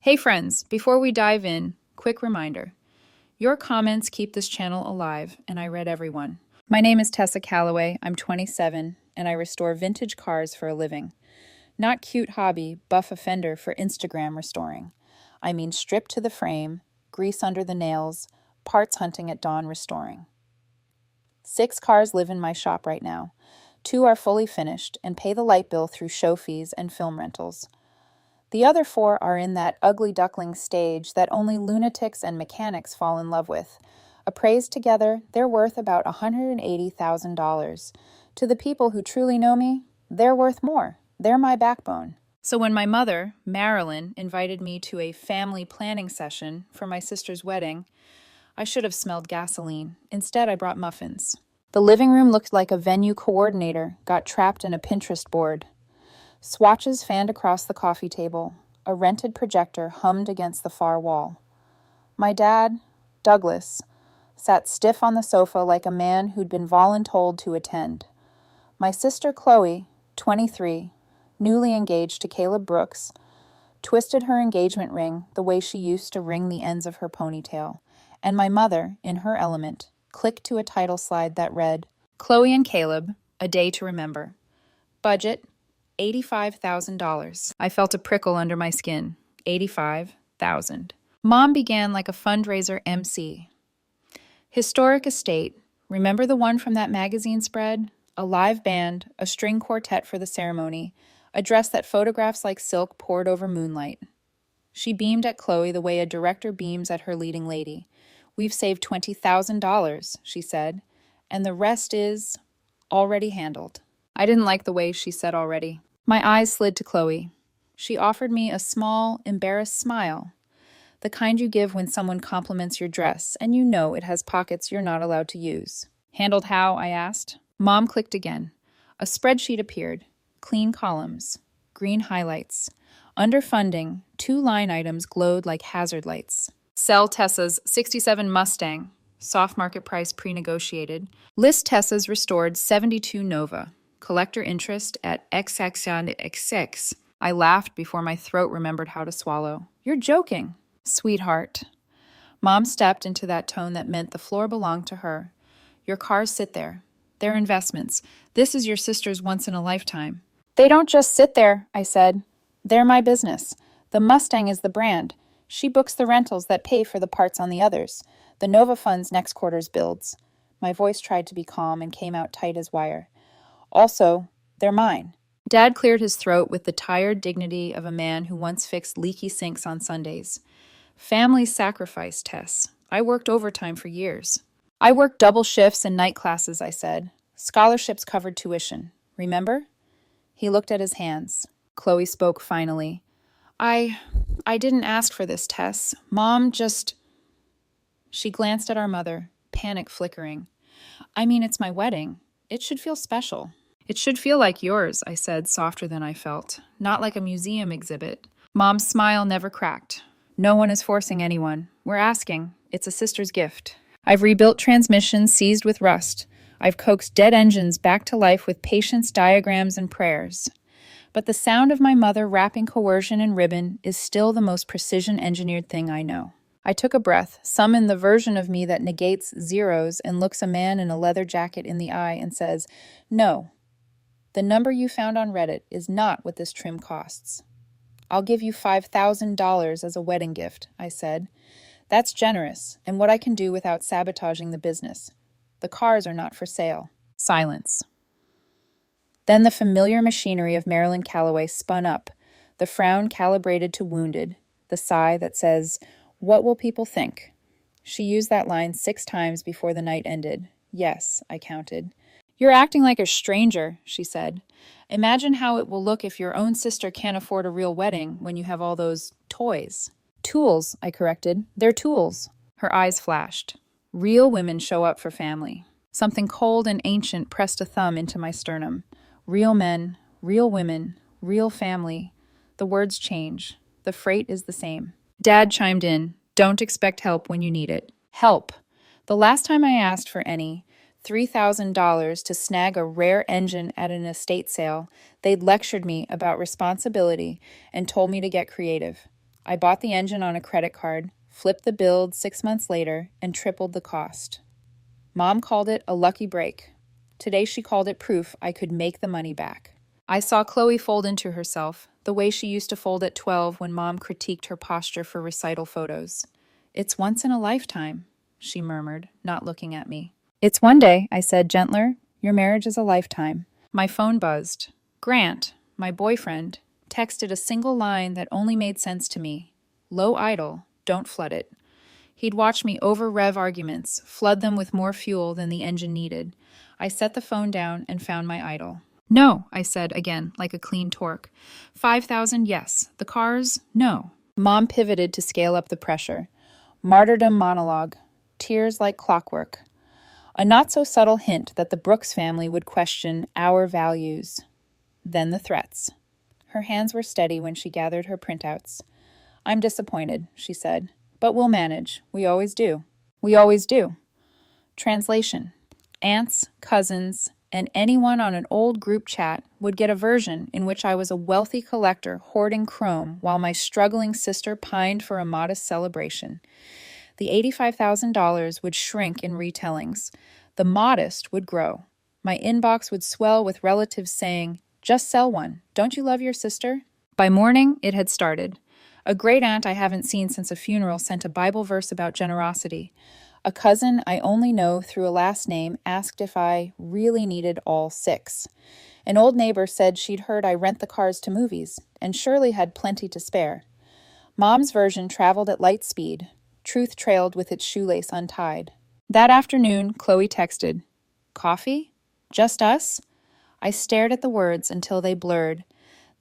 Hey friends, before we dive in, quick reminder. Your comments keep this channel alive, and I read every one. My name is Tessa Calloway, I'm 27, and I restore vintage cars for a living. Not cute hobby, buff offender for Instagram restoring. I mean stripped to the frame, grease under the nails, parts hunting at dawn restoring. 6 cars live in my shop right now. 2 are fully finished and pay the light bill through show fees and film rentals. The other 4 are in that ugly duckling stage that only lunatics and mechanics fall in love with. Appraised together, they're worth about $180,000. To the people who truly know me, they're worth more. They're my backbone. So when my mother, Marilyn, invited me to a family planning session for my sister's wedding, I should have smelled gasoline. Instead, I brought muffins. The living room looked like a venue coordinator got trapped in a Pinterest board. Swatches fanned across the coffee table. A rented projector hummed against the far wall. My dad, Douglas, sat stiff on the sofa like a man who'd been voluntold to attend. My sister Chloe, 23, newly engaged to Caleb Brooks, twisted her engagement ring the way she used to wring the ends of her ponytail, and my mother, in her element, clicked to a title slide that read, Chloe and Caleb, A Day to Remember. Budget, $85,000. I felt a prickle under my skin. $85,000. Mom began like a fundraiser MC. Historic estate. Remember the one from that magazine spread? A live band, a string quartet for the ceremony, a dress that photographs like silk poured over moonlight. She beamed at Chloe the way a director beams at her leading lady. We've saved $20,000, she said, and the rest is already handled. I didn't like the way she said already. My eyes slid to Chloe. She offered me a small, embarrassed smile, the kind you give when someone compliments your dress, and you know it has pockets you're not allowed to use. Handled how? I asked. Mom clicked again. A spreadsheet appeared. Clean columns. Green highlights. Under funding, 2 line items glowed like hazard lights. Sell Tessa's 67 Mustang. Soft market price pre-negotiated. List Tessa's restored 72 Nova. Collector interest at XXX. I laughed before my throat remembered how to swallow. You're joking, sweetheart. Mom stepped into that tone that meant the floor belonged to her. Your cars sit there. They're investments. This is your sister's once in a lifetime. They don't just sit there, I said. They're my business. The Mustang is the brand. She books the rentals that pay for the parts on the others. The Nova funds next quarter's builds. My voice tried to be calm and came out tight as wire. Also, they're mine. Dad cleared his throat with the tired dignity of a man who once fixed leaky sinks on Sundays. Family sacrifice, Tess. I worked overtime for years. I worked double shifts and night classes, I said. Scholarships covered tuition. Remember? He looked at his hands. Chloe spoke finally. I didn't ask for this, Tess. Mom just... She glanced at our mother, panic flickering. I mean, it's my wedding. It should feel special. It should feel like yours, I said, softer than I felt. Not like a museum exhibit. Mom's smile never cracked. No one is forcing anyone. We're asking. It's a sister's gift. I've rebuilt transmissions seized with rust. I've coaxed dead engines back to life with patience, diagrams, and prayers. But the sound of my mother wrapping coercion in ribbon is still the most precision-engineered thing I know. I took a breath, summoned the version of me that negates zeros and looks a man in a leather jacket in the eye and says, No, the number you found on Reddit is not what this trim costs. I'll give you $5,000 as a wedding gift, I said. That's generous, and what I can do without sabotaging the business. The cars are not for sale. Silence. Then the familiar machinery of Marilyn Calloway spun up, the frown calibrated to wounded, the sigh that says, What will people think? She used that line 6 times before the night ended. Yes, I counted. You're acting like a stranger, she said. Imagine how it will look if your own sister can't afford a real wedding when you have all those toys. Tools, I corrected. They're tools. Her eyes flashed. Real women show up for family. Something cold and ancient pressed a thumb into my sternum. Real men, real women, real family. The words change. The freight is the same. Dad chimed in. Don't expect help when you need it. Help. The last time I asked for any, $3,000 to snag a rare engine at an estate sale, they'd lectured me about responsibility and told me to get creative. I bought the engine on a credit card, flipped the build 6 months later, and tripled the cost. Mom called it a lucky break. Today she called it proof I could make the money back. I saw Chloe fold into herself, the way she used to fold at 12 when Mom critiqued her posture for recital photos. "It's once in a lifetime," she murmured, not looking at me. "It's one day," I said, gentler. "Your marriage is a lifetime." My phone buzzed. Grant, my boyfriend, texted a single line that only made sense to me. "Low idle, don't flood it." He'd watch me over-rev arguments, flood them with more fuel than the engine needed. I set the phone down and found my idol. "No," I said again, like a clean torque. 5,000, yes. The cars, no. Mom pivoted to scale up the pressure. Martyrdom monologue. Tears like clockwork. A not-so-subtle hint that the Brooks family would question our values. Then the threats. Her hands were steady when she gathered her printouts. "I'm disappointed," she said, "but we'll manage. We always do." We always do. Translation. Aunts, cousins, and anyone on an old group chat would get a version in which I was a wealthy collector hoarding chrome while my struggling sister pined for a modest celebration. The $85,000 would shrink in retellings. The modest would grow. My inbox would swell with relatives saying, "Just sell one. Don't you love your sister?" By morning, it had started. A great aunt I haven't seen since a funeral sent a Bible verse about generosity. A cousin I only know through a last name asked if I really needed all 6. An old neighbor said she'd heard I rent the cars to movies, and surely had plenty to spare. Mom's version traveled at light speed. Truth trailed with its shoelace untied. That afternoon, Chloe texted, "Coffee? Just us?" I stared at the words until they blurred.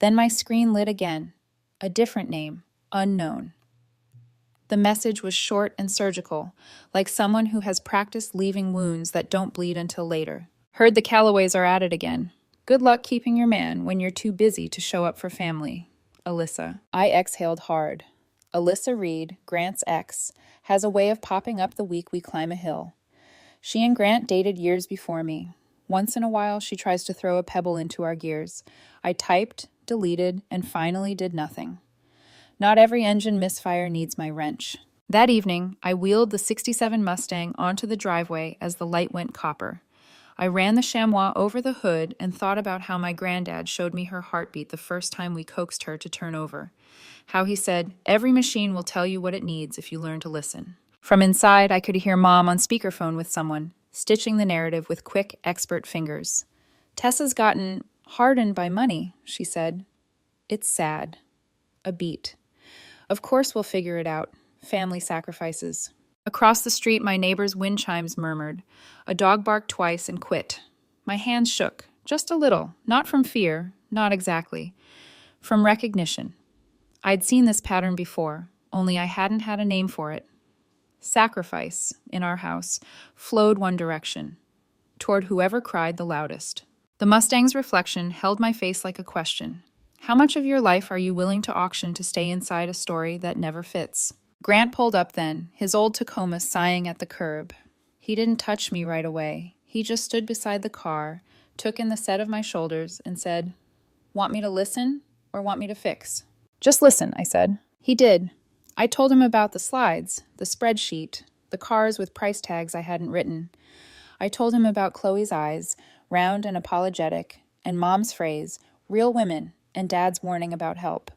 Then my screen lit again. A different name, unknown. The message was short and surgical, like someone who has practiced leaving wounds that don't bleed until later. "Heard the Callaways are at it again. Good luck keeping your man when you're too busy to show up for family. Alyssa." I exhaled hard. Alyssa Reed, Grant's ex, has a way of popping up the week we climb a hill. She and Grant dated years before me. Once in a while, she tries to throw a pebble into our gears. I typed, deleted, and finally did nothing. Not every engine misfire needs my wrench. That evening, I wheeled the '67 Mustang onto the driveway as the light went copper. I ran the chamois over the hood and thought about how my granddad showed me her heartbeat the first time we coaxed her to turn over. How he said, "Every machine will tell you what it needs if you learn to listen." From inside, I could hear Mom on speakerphone with someone, stitching the narrative with quick, expert fingers. "Tessa's gotten hardened by money," she said. "It's sad." A beat. "Of course we'll figure it out. Family sacrifices." Across the street, my neighbor's wind chimes murmured. A dog barked twice and quit. My hands shook, just a little, not from fear, not exactly. From recognition. I'd seen this pattern before, only I hadn't had a name for it. Sacrifice, in our house, flowed one direction, toward whoever cried the loudest. The Mustang's reflection held my face like a question. How much of your life are you willing to auction to stay inside a story that never fits? Grant pulled up then, his old Tacoma sighing at the curb. He didn't touch me right away. He just stood beside the car, took in the set of my shoulders, and said, "Want me to listen or want me to fix?" "Just listen," I said. He did. I told him about the slides, the spreadsheet, the cars with price tags I hadn't written. I told him about Chloe's eyes, round and apologetic, and Mom's phrase, "real women," and Dad's warning about help.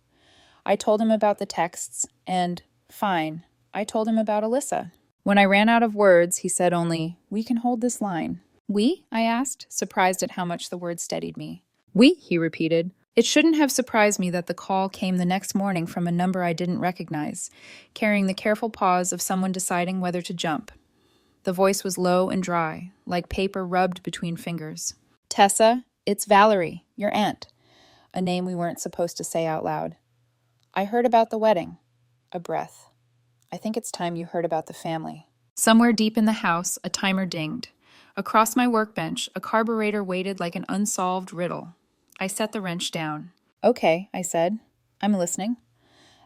I told him about the texts, and, fine, I told him about Alyssa. When I ran out of words, he said only, "We can hold this line." "We?" I asked, surprised at how much the word steadied me. "We," he repeated. It shouldn't have surprised me that the call came the next morning from a number I didn't recognize, carrying the careful pause of someone deciding whether to jump. The voice was low and dry, like paper rubbed between fingers. "Tessa, it's Valerie, your aunt." A name we weren't supposed to say out loud. "I heard about the wedding." A breath. "I think it's time you heard about the family." Somewhere deep in the house, a timer dinged. Across my workbench, a carburetor waited like an unsolved riddle. I set the wrench down. "Okay," I said. "I'm listening."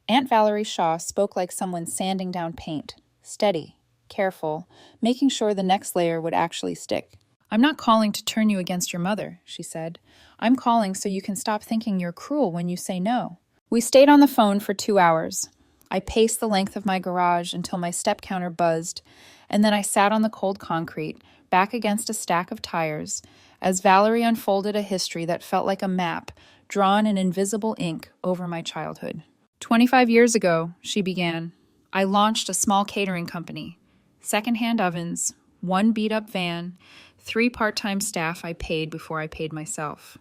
Aunt Valerie Shaw spoke like someone sanding down paint. Steady, careful, making sure the next layer would actually stick. "I'm not calling to turn you against your mother," she said. "I'm calling so you can stop thinking you're cruel when you say no." We stayed on the phone for 2 hours. I paced the length of my garage until my step counter buzzed, and then I sat on the cold concrete, back against a stack of tires, as Valerie unfolded a history that felt like a map drawn in invisible ink over my childhood. 25 years ago, she began, I launched a small catering company. Secondhand ovens, one beat-up van, 3 part-time staff I paid before I paid myself.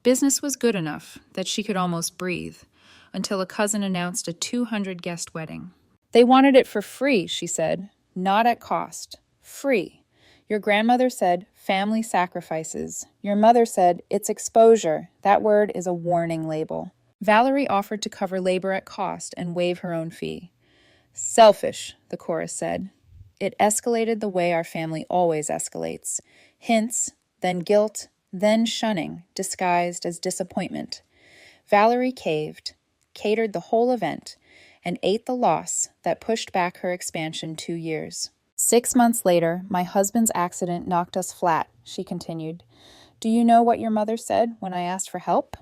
Business was good enough that she could almost breathe, until a cousin announced a 200-guest wedding. They wanted it for free, she said, not at cost. Free. Your grandmother said, family sacrifices. Your mother said, it's exposure. That word is a warning label. Valerie offered to cover labor at cost and waive her own fee. Selfish, the chorus said. It escalated the way our family always escalates. Hints, then guilt, then shunning, disguised as disappointment. Valerie caved, catered the whole event, and ate the loss that pushed back her expansion 2 years. 6 months later, my husband's accident knocked us flat, she continued. Do you know what your mother said when I asked for help?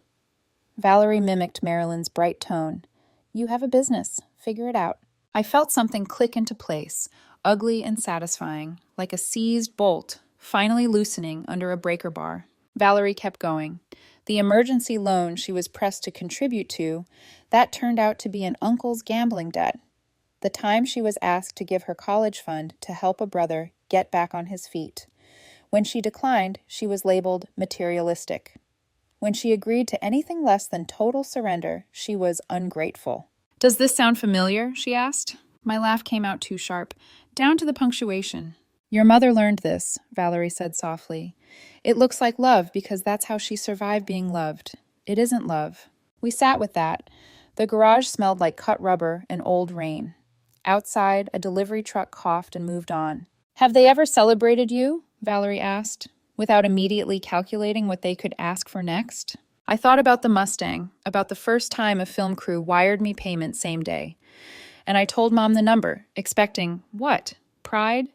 Valerie mimicked Marilyn's bright tone. You have a business. Figure it out. I felt something click into place, ugly and satisfying, like a seized bolt, finally loosening under a breaker bar. Valerie kept going. The emergency loan she was pressed to contribute to, that turned out to be an uncle's gambling debt. The time she was asked to give her college fund to help a brother get back on his feet. When she declined, she was labeled materialistic. When she agreed to anything less than total surrender, she was ungrateful. Does this sound familiar? She asked. My laugh came out too sharp, down to the punctuation. Your mother learned this, Valerie said softly. It looks like love because that's how she survived being loved. It isn't love. We sat with that. The garage smelled like cut rubber and old rain. Outside, a delivery truck coughed and moved on. Have they ever celebrated you? Valerie asked, without immediately calculating what they could ask for next. I thought about the Mustang, about the first time a film crew wired me payment same day. And I told Mom the number, expecting, what? Pride?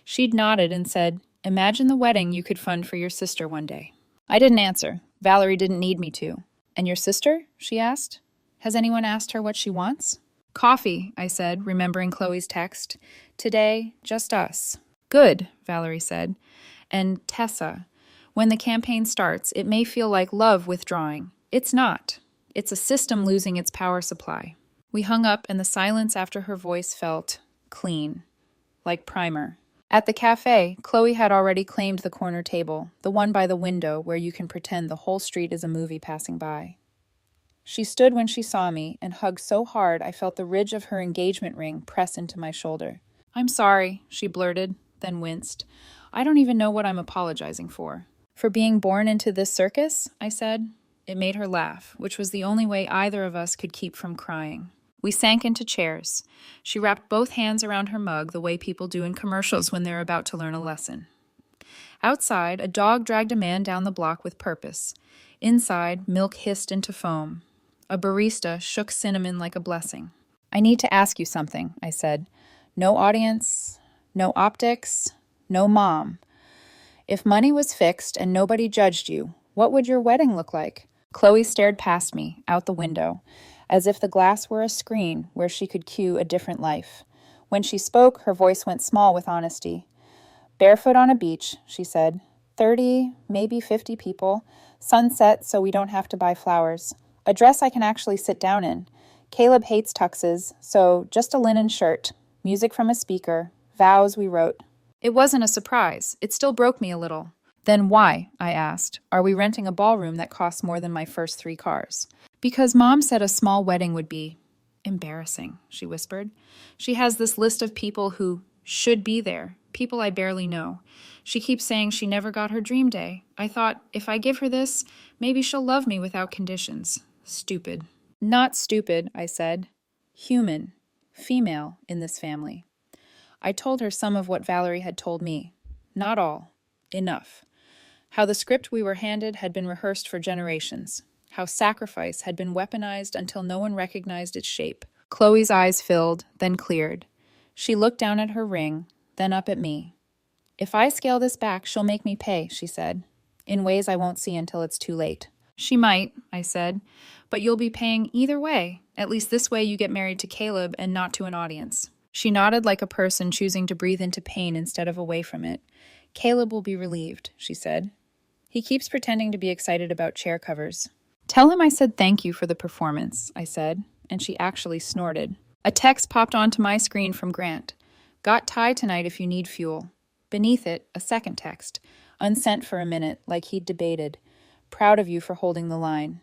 She'd nodded and said, imagine the wedding you could fund for your sister one day. I didn't answer. Valerie didn't need me to. And your sister? She asked. Has anyone asked her what she wants? Coffee, I said, remembering Chloe's text. Today, just us. Good, Valerie said. And Tessa, when the campaign starts, it may feel like love withdrawing. It's not. It's a system losing its power supply. We hung up, and the silence after her voice felt clean, like primer. At the cafe, Chloe had already claimed the corner table, the one by the window where you can pretend the whole street is a movie passing by. She stood when she saw me and hugged so hard I felt the ridge of her engagement ring press into my shoulder. I'm sorry, she blurted, then winced. I don't even know what I'm apologizing for. For being born into this circus, I said. It made her laugh, which was the only way either of us could keep from crying. We sank into chairs. She wrapped both hands around her mug the way people do in commercials when they're about to learn a lesson. Outside, a dog dragged a man down the block with purpose. Inside, milk hissed into foam. A barista shook cinnamon like a blessing. I need to ask you something, I said. No audience, no optics, no mom. If money was fixed and nobody judged you, what would your wedding look like? Chloe stared past me, out the window, as if the glass were a screen where she could cue a different life. When she spoke, her voice went small with honesty. Barefoot on a beach, she said. 30, maybe 50 people. Sunset so we don't have to buy flowers. A dress I can actually sit down in. Caleb hates tuxes, so just a linen shirt. Music from a speaker. Vows we wrote. It wasn't a surprise. It still broke me a little. Then why, I asked, are we renting a ballroom that costs more than my first 3 cars? Because Mom said a small wedding would be embarrassing, she whispered. She has this list of people who should be there, people I barely know. She keeps saying she never got her dream day. I thought, if I give her this, maybe she'll love me without conditions. Stupid. Not stupid, I said. Human. Female in this family. I told her some of what Valerie had told me. Not all. Enough. How the script we were handed had been rehearsed for generations. How sacrifice had been weaponized until no one recognized its shape. Chloe's eyes filled, then cleared. She looked down at her ring, then up at me. If I scale this back, she'll make me pay, she said, in ways I won't see until it's too late. She might, I said, but you'll be paying either way. At least this way you get married to Caleb and not to an audience. She nodded like a person choosing to breathe into pain instead of away from it. Caleb will be relieved, she said. He keeps pretending to be excited about chair covers. Tell him I said thank you for the performance, I said, and she actually snorted. A text popped onto my screen from Grant. Got Ty tonight if you need fuel. Beneath it, a second text, unsent for a minute, like he'd debated. Proud of you for holding the line.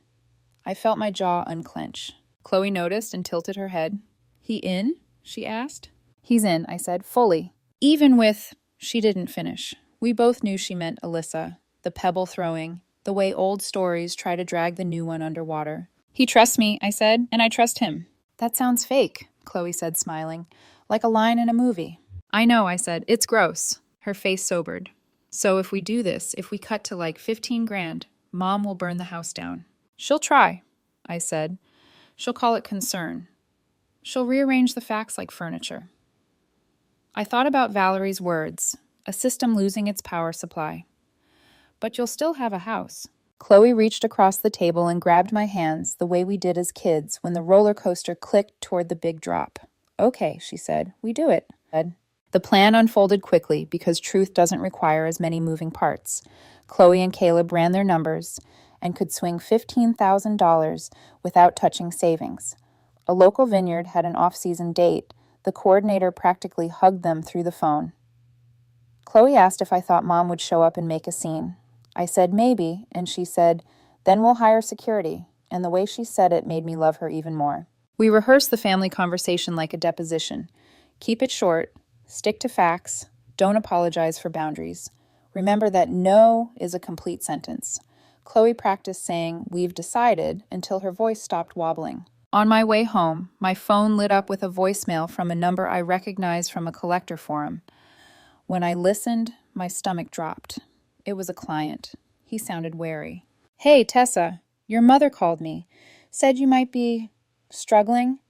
I felt my jaw unclench. Chloe noticed and tilted her head. He in? She asked. He's in, I said, fully. Even with... She didn't finish. We both knew she meant Alyssa, the pebble throwing, the way old stories try to drag the new one underwater. He trusts me, I said, and I trust him. That sounds fake, Chloe said, smiling, like a line in a movie. I know, I said, it's gross. Her face sobered. So if we do this, if we cut to like 15 grand, Mom will burn the house down. She'll try, I said. She'll call it concern. She'll rearrange the facts like furniture. I thought about Valerie's words, a system losing its power supply. But you'll still have a house. Chloe reached across the table and grabbed my hands the way we did as kids when the roller coaster clicked toward the big drop. Okay, she said, we do it. The plan unfolded quickly because truth doesn't require as many moving parts. Chloe and Caleb ran their numbers and could swing $15,000 without touching savings. A local vineyard had an off-season date. The coordinator practically hugged them through the phone. Chloe asked if I thought Mom would show up and make a scene. I said maybe, and she said, then we'll hire security, and the way she said it made me love her even more. We rehearsed the family conversation like a deposition. Keep it short, stick to facts, don't apologize for boundaries. Remember that no is a complete sentence. Chloe practiced saying, we've decided, until her voice stopped wobbling. On my way home, my phone lit up with a voicemail from a number I recognized from a collector forum. When I listened, my stomach dropped. It was a client. He sounded wary. Hey, Tessa, your mother called me. Said you might be struggling,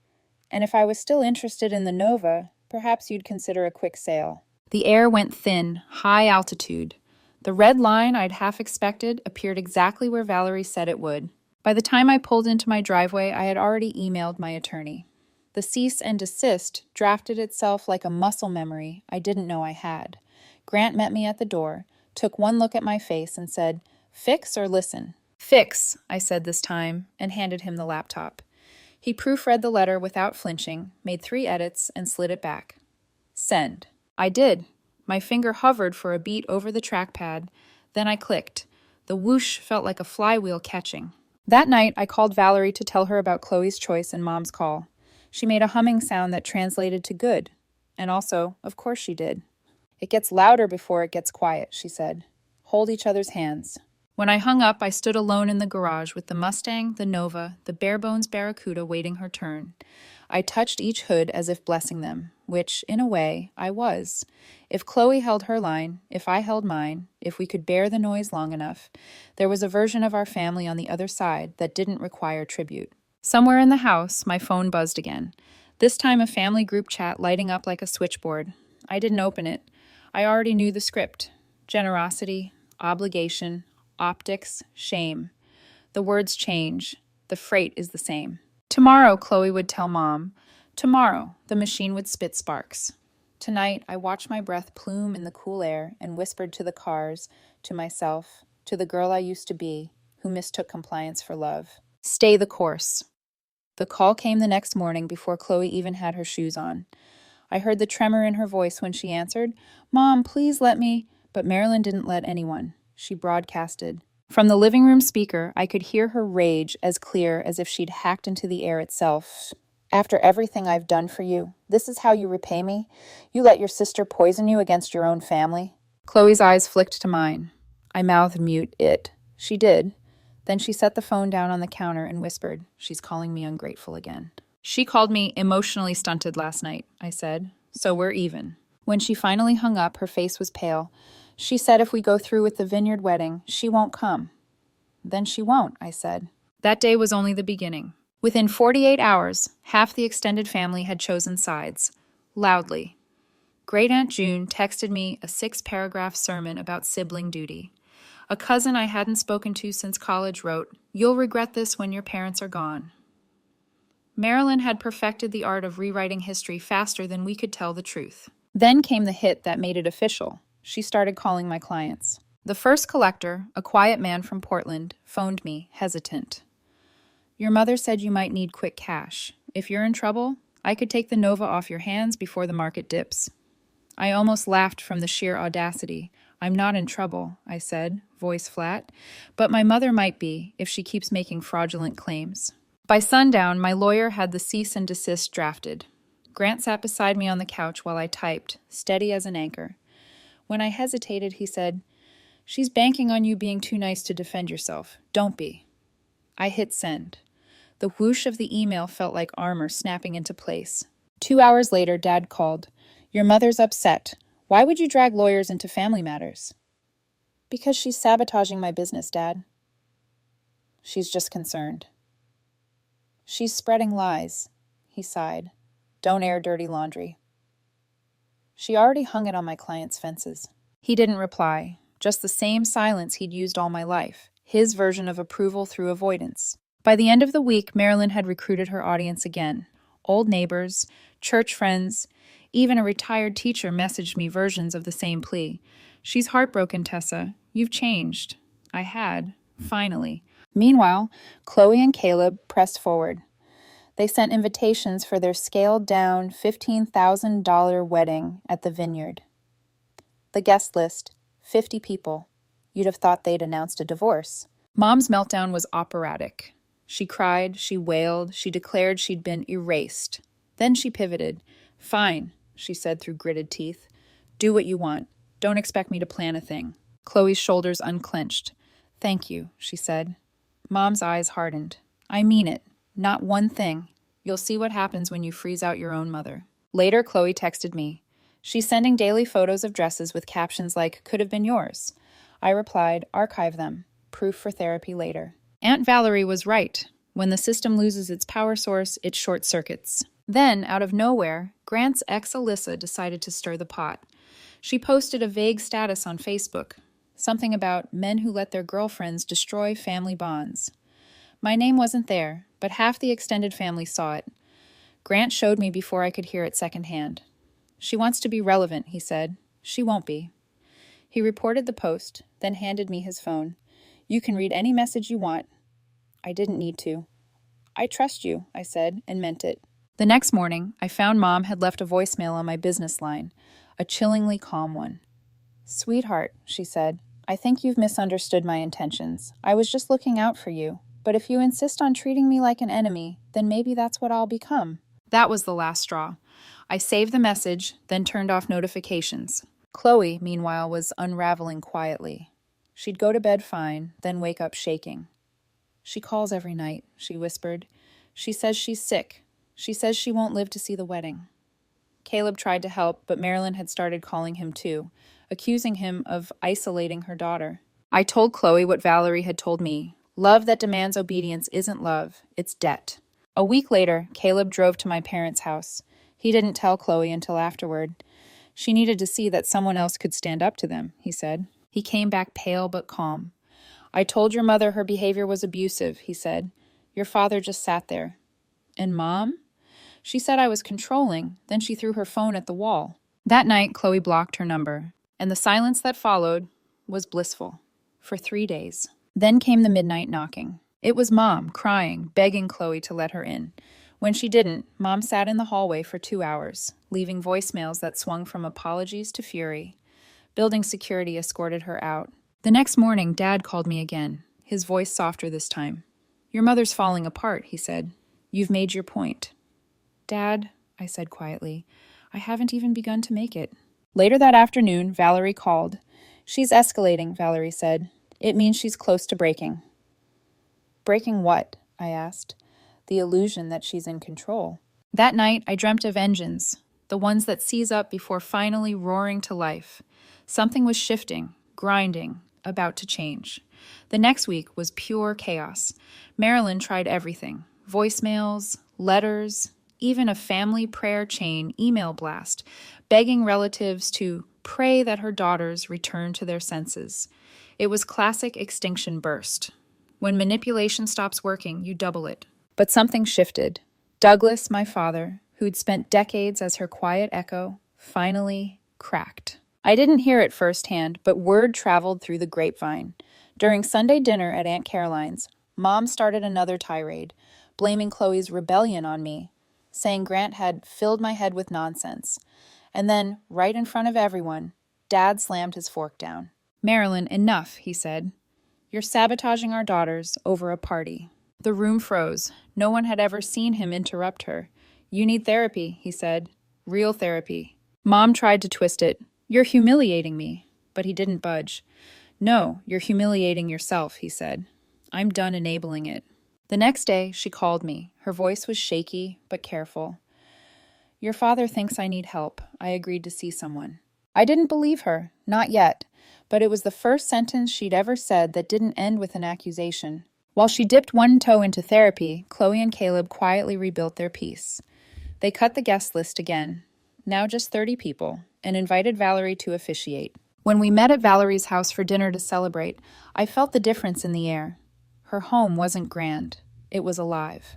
and if I was still interested in the Nova, perhaps you'd consider a quick sale. The air went thin, high altitude. The red line I'd half expected appeared exactly where Valerie said it would. By the time I pulled into my driveway, I had already emailed my attorney. The cease and desist drafted itself like a muscle memory I didn't know I had. Grant met me at the door, took one look at my face, and said, fix or listen? Fix, I said this time, and handed him the laptop. He proofread the letter without flinching, made 3 edits, and slid it back. Send. I did. My finger hovered for a beat over the trackpad. Then I clicked. The whoosh felt like a flywheel catching. That night, I called Valerie to tell her about Chloe's choice and Mom's call. She made a humming sound that translated to good. And also, of course she did. It gets louder before it gets quiet, she said. Hold each other's hands. When I hung up, I stood alone in the garage with the Mustang, the Nova, the bare-bones Barracuda waiting her turn. I touched each hood as if blessing them, which, in a way, I was. If Chloe held her line, if I held mine, if we could bear the noise long enough, there was a version of our family on the other side that didn't require tribute. Somewhere in the house, my phone buzzed again. This time a family group chat lighting up like a switchboard. I didn't open it. I already knew the script. Generosity, obligation, optics, shame. The words change. The freight is the same. Tomorrow, Chloe would tell Mom. Tomorrow, the machine would spit sparks. Tonight, I watched my breath plume in the cool air and whispered to the cars, to myself, to the girl I used to be, who mistook compliance for love. Stay the course. The call came the next morning before Chloe even had her shoes on. I heard the tremor in her voice when she answered, Mom, please let me. But Marilyn didn't let anyone. She broadcasted. From the living room speaker, I could hear her rage as clear as if she'd hacked into the air itself. After everything I've done for you, this is how you repay me? You let your sister poison you against your own family? Chloe's eyes flicked to mine. I mouthed mute it. She did. Then she set the phone down on the counter and whispered, she's calling me ungrateful again. She called me emotionally stunted last night, I said, so we're even. When she finally hung up, her face was pale. She said if we go through with the vineyard wedding, she won't come. Then she won't, I said. That day was only the beginning. Within 48 hours, half the extended family had chosen sides. Loudly. Great Aunt June texted me a 6-paragraph sermon about sibling duty. A cousin I hadn't spoken to since college wrote, "You'll regret this when your parents are gone." Marilyn had perfected the art of rewriting history faster than we could tell the truth. Then came the hit that made it official. She started calling my clients. The first collector, a quiet man from Portland, phoned me, hesitant. "Your mother said you might need quick cash. If you're in trouble, I could take the Nova off your hands before the market dips." I almost laughed from the sheer audacity. "I'm not in trouble," I said, voice flat, "but my mother might be if she keeps making fraudulent claims." By sundown, my lawyer had the cease and desist drafted. Grant sat beside me on the couch while I typed, steady as an anchor. When I hesitated, he said, "She's banking on you being too nice to defend yourself. Don't be." I hit send. The whoosh of the email felt like armor snapping into place. 2 hours later, Dad called. "Your mother's upset. Why would you drag lawyers into family matters?" "Because she's sabotaging my business, Dad." "She's just concerned." "She's spreading lies," he sighed. "Don't air dirty laundry." "She already hung it on my client's fences." He didn't reply, just the same silence he'd used all my life, his version of approval through avoidance. By the end of the week, Marilyn had recruited her audience again. Old neighbors, church friends, even a retired teacher messaged me versions of the same plea. "She's heartbroken, Tessa. You've changed." I had, finally. Meanwhile, Chloe and Caleb pressed forward. They sent invitations for their scaled-down $15,000 wedding at the Vineyard. The guest list, 50 people. You'd have thought they'd announced a divorce. Mom's meltdown was operatic. She cried, she wailed, she declared she'd been erased. Then she pivoted. "Fine," she said through gritted teeth. "Do what you want. Don't expect me to plan a thing." Chloe's shoulders unclenched. "Thank you," she said. Mom's eyes hardened. "I mean it. Not one thing. You'll see what happens when you freeze out your own mother." Later, Chloe texted me. She's sending daily photos of dresses with captions like, "Could have been yours." I replied, "Archive them. Proof for therapy later." Aunt Valerie was right. When the system loses its power source, it short circuits. Then, out of nowhere, Grant's ex Alyssa decided to stir the pot. She posted a vague status on Facebook, something about men who let their girlfriends destroy family bonds. My name wasn't there, but half the extended family saw it. Grant showed me before I could hear it secondhand. "She wants to be relevant," he said. "She won't be." He reported the post, then handed me his phone. "You can read any message you want." I didn't need to. "I trust you," I said, and meant it. The next morning, I found Mom had left a voicemail on my business line, a chillingly calm one. "Sweetheart," she said, "I think you've misunderstood my intentions. I was just looking out for you. But if you insist on treating me like an enemy, then maybe that's what I'll become." That was the last straw. I saved the message, then turned off notifications. Chloe, meanwhile, was unraveling quietly. She'd go to bed fine, then wake up shaking. "She calls every night," she whispered. "She says she's sick. She says she won't live to see the wedding." Caleb tried to help, but Marilyn had started calling him too, accusing him of isolating her daughter. I told Chloe what Valerie had told me. Love that demands obedience isn't love, it's debt. A week later, Caleb drove to my parents' house. He didn't tell Chloe until afterward. "She needed to see that someone else could stand up to them," he said. He came back pale but calm. "I told your mother her behavior was abusive," he said. "Your father just sat there." "And Mom?" "She said I was controlling, then she threw her phone at the wall." That night, Chloe blocked her number, and the silence that followed was blissful. For 3 days. Then came the midnight knocking. It was Mom, crying, begging Chloe to let her in. When she didn't, Mom sat in the hallway for 2 hours, leaving voicemails that swung from apologies to fury. Building security escorted her out. The next morning, Dad called me again, his voice softer this time. "Your mother's falling apart," he said. "You've made your point." "Dad," I said quietly, "I haven't even begun to make it." Later that afternoon, Valerie called. "She's escalating," Valerie said. "It means she's close to breaking." "Breaking what?" I asked. "The illusion that she's in control." That night, I dreamt of engines, the ones that seize up before finally roaring to life. Something was shifting, grinding, about to change. The next week was pure chaos. Marilyn tried everything. Voicemails, letters, even a family prayer chain email blast, begging relatives to pray that her daughters return to their senses. It was classic extinction burst. When manipulation stops working, you double it. But something shifted. Douglas, my father, who'd spent decades as her quiet echo, finally cracked. I didn't hear it firsthand, but word traveled through the grapevine. During Sunday dinner at Aunt Caroline's, Mom started another tirade, blaming Chloe's rebellion on me, saying Grant had filled my head with nonsense. And then, right in front of everyone, Dad slammed his fork down. "Marilyn, enough," he said. "You're sabotaging our daughters over a party." The room froze. No one had ever seen him interrupt her. "You need therapy," he said. "Real therapy." Mom tried to twist it. "You're humiliating me." But he didn't budge. "No, you're humiliating yourself," he said. "I'm done enabling it." The next day, she called me. Her voice was shaky, but careful. "Your father thinks I need help. I agreed to see someone." I didn't believe her, not yet, but it was the first sentence she'd ever said that didn't end with an accusation. While she dipped one toe into therapy, Chloe and Caleb quietly rebuilt their peace. They cut the guest list again, now just 30 people, and invited Valerie to officiate. When we met at Valerie's house for dinner to celebrate, I felt the difference in the air. Her home wasn't grand. It was alive.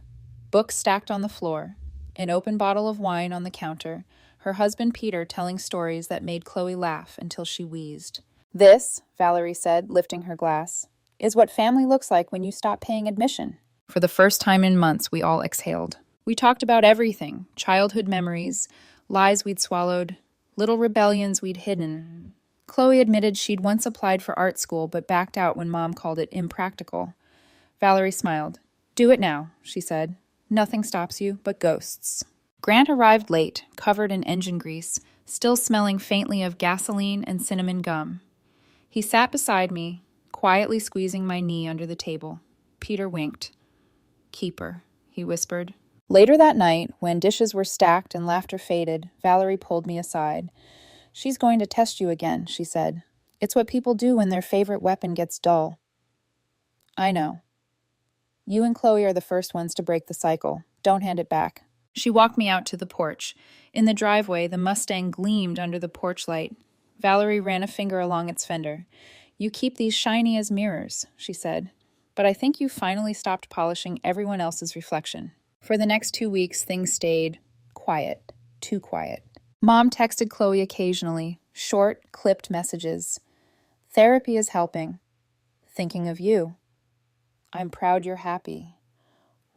Books stacked on the floor, an open bottle of wine on the counter, her husband Peter telling stories that made Chloe laugh until she wheezed. "This," Valerie said, lifting her glass, "is what family looks like when you stop paying admission." For the first time in months, we all exhaled. We talked about everything: childhood memories, lies we'd swallowed, little rebellions we'd hidden. Chloe admitted she'd once applied for art school but backed out when Mom called it impractical. Valerie smiled. "Do it now," she said. "Nothing stops you but ghosts." Grant arrived late, covered in engine grease, still smelling faintly of gasoline and cinnamon gum. He sat beside me, quietly squeezing my knee under the table. Peter winked. "Keep her," he whispered. Later that night, when dishes were stacked and laughter faded, Valerie pulled me aside. "She's going to test you again," she said. "It's what people do when their favorite weapon gets dull." "I know. You and Chloe are the first ones to break the cycle. Don't hand it back." She walked me out to the porch. In the driveway, the Mustang gleamed under the porch light. Valerie ran a finger along its fender. "You keep these shiny as mirrors," she said. "But I think you finally stopped polishing everyone else's reflection." For the next 2 weeks, things stayed quiet, too quiet. Mom texted Chloe occasionally, short, clipped messages. "Therapy is helping. Thinking of you. I'm proud you're happy."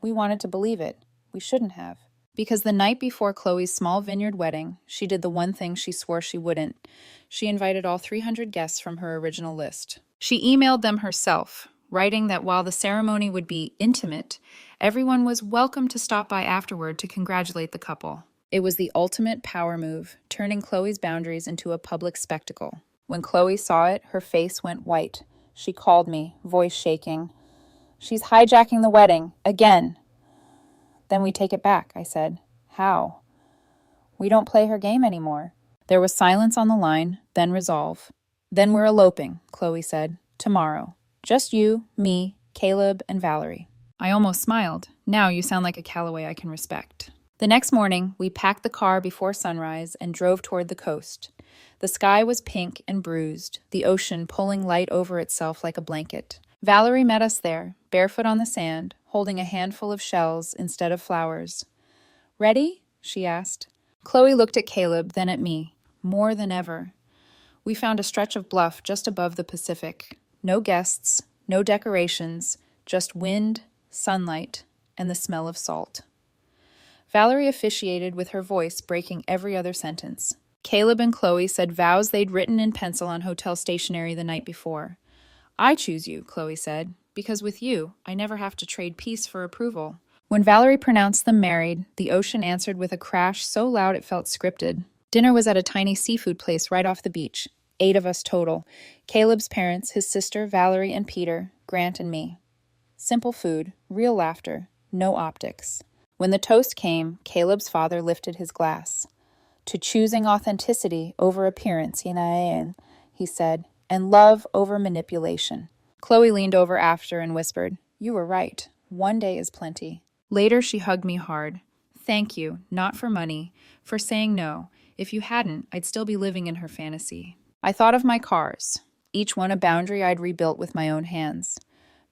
We wanted to believe it. We shouldn't have. Because the night before Chloe's small vineyard wedding, she did the one thing she swore she wouldn't. She invited all 300 guests from her original list. She emailed them herself, writing that while the ceremony would be intimate, everyone was welcome to stop by afterward to congratulate the couple. It was the ultimate power move, turning Chloe's boundaries into a public spectacle. When Chloe saw it, her face went white. She called me, voice shaking. "She's hijacking the wedding, again." "Then we take it back," I said. "How?" "We don't play her game anymore." There was silence on the line, then resolve. "Then we're eloping," Chloe said. "Tomorrow. Just you, me, Caleb, and Valerie." I almost smiled. Now you sound like a Callaway I can respect. The next morning, we packed the car before sunrise and drove toward the coast. The sky was pink and bruised, the ocean pulling light over itself like a blanket. Valerie met us there, barefoot on the sand, holding a handful of shells instead of flowers. "Ready?" she asked. Chloe looked at Caleb, then at me. More than ever. We found a stretch of bluff just above the Pacific. No guests, no decorations, just wind, sunlight, and the smell of salt. Valerie officiated with her voice breaking every other sentence. Caleb and Chloe said vows they'd written in pencil on hotel stationery the night before. "I choose you," Chloe said, "because with you, I never have to trade peace for approval." When Valerie pronounced them married, the ocean answered with a crash so loud it felt scripted. Dinner was at a tiny seafood place right off the beach. 8 of us total. Caleb's parents, his sister, Valerie, and Peter, Grant, and me. Simple food, real laughter, no optics. When the toast came, Caleb's father lifted his glass. "To choosing authenticity over appearance, he said, and love over manipulation." Chloe leaned over after and whispered, "You were right. One day is plenty." Later, she hugged me hard. "Thank you, not for money, for saying no. If you hadn't, I'd still be living in her fantasy." I thought of my cars. each one a boundary I'd rebuilt with my own hands.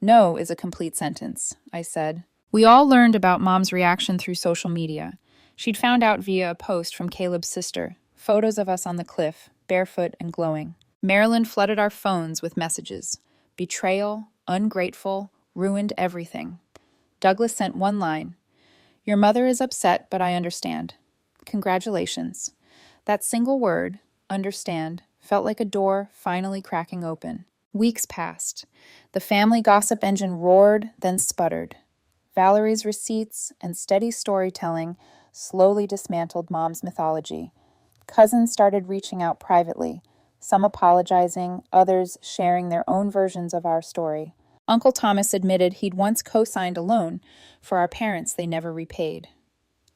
No is a complete sentence, I said. We all learned about Mom's reaction through social media. She'd found out via a post from Caleb's sister, photos of us on the cliff, barefoot and glowing. Marilyn flooded our phones with messages. Betrayal, ungrateful, ruined everything. Douglas sent one line. Your mother is upset, but I understand. Congratulations. That single word, understand, felt like a door finally cracking open. Weeks passed. The family gossip engine roared, then sputtered. Valerie's receipts and steady storytelling slowly dismantled Mom's mythology. Cousins started reaching out privately, some apologizing, others sharing their own versions of our story. Uncle Thomas admitted he'd once co-signed a loan for our parents they never repaid.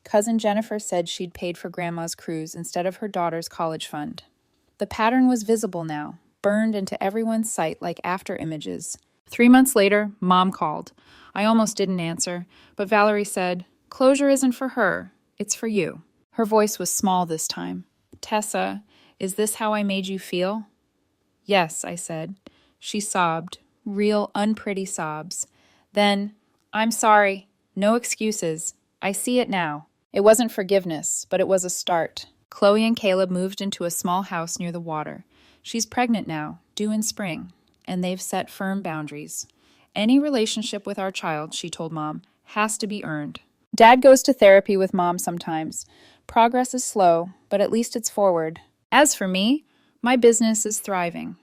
Cousin Jennifer said she'd paid for Grandma's cruise instead of her daughter's college fund. The pattern was visible now, burned into everyone's sight like after images. 3 months later, Mom called. I almost didn't answer, but Valerie said, "Closure isn't for her, it's for you." Her voice was small this time. "Tessa, is this how I made you feel?" "Yes," I said. She sobbed, real unpretty sobs. Then, "I'm sorry, no excuses. I see it now." It wasn't forgiveness, but it was a start. Chloe and Caleb moved into a small house near the water. She's pregnant now, due in spring, and they've set firm boundaries. Any relationship with our child, she told Mom, has to be earned. Dad goes to therapy with Mom sometimes. Progress is slow, but at least it's forward. As for me, my business is thriving.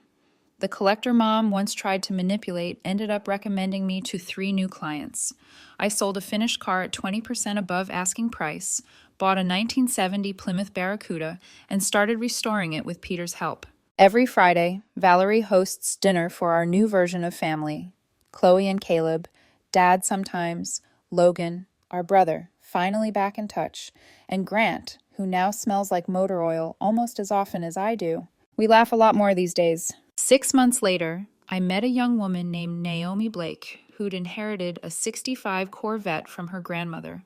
The collector Mom once tried to manipulate ended up recommending me to 3 new clients. I sold a finished car at 20% above asking price, bought a 1970 Plymouth Barracuda, and started restoring it with Peter's help. Every Friday, Valerie hosts dinner for our new version of family. Chloe and Caleb, Dad sometimes, Logan, our brother, finally back in touch, and Grant, who now smells like motor oil almost as often as I do. We laugh a lot more these days. 6 months later, I met a young woman named Naomi Blake, who'd inherited a '65 Corvette from her grandmother.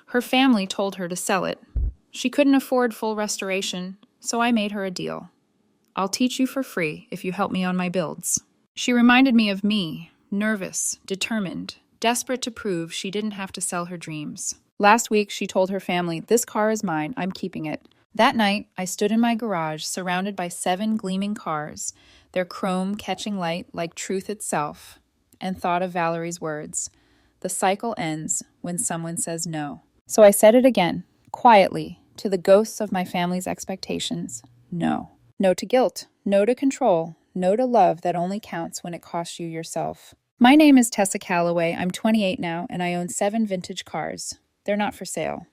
Her family told her to sell it. She couldn't afford full restoration, so I made her a deal. I'll teach you for free if you help me on my builds. She reminded me of me, nervous, determined, desperate to prove she didn't have to sell her dreams. Last week, she told her family, "This car is mine, I'm keeping it." That night, I stood in my garage, surrounded by 7 gleaming cars, their chrome catching light like truth itself, and thought of Valerie's words. The cycle ends when someone says no. So I said it again, quietly, to the ghosts of my family's expectations. No. No to guilt, no to control, no to love that only counts when it costs you yourself. My name is Tessa Calloway. I'm 28 now, and I own 7 vintage cars. They're not for sale.